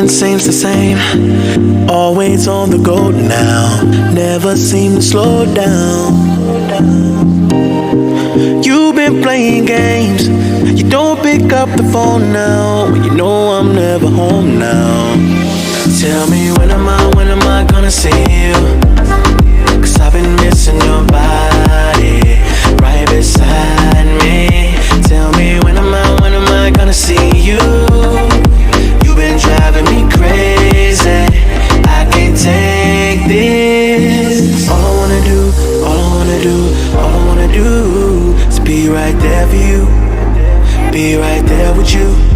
Nothing seems the same. Always on the go now. Never seem to slow down. You've been playing games. You don't pick up the phone now. You know I'm never home now. Tell me when am I gonna see you? 'Cause I've been missing your body right beside me. Tell me when am I gonna see you? You've been driving me crazy. I can't take this. All I wanna do is be right there for you. Be right there with you.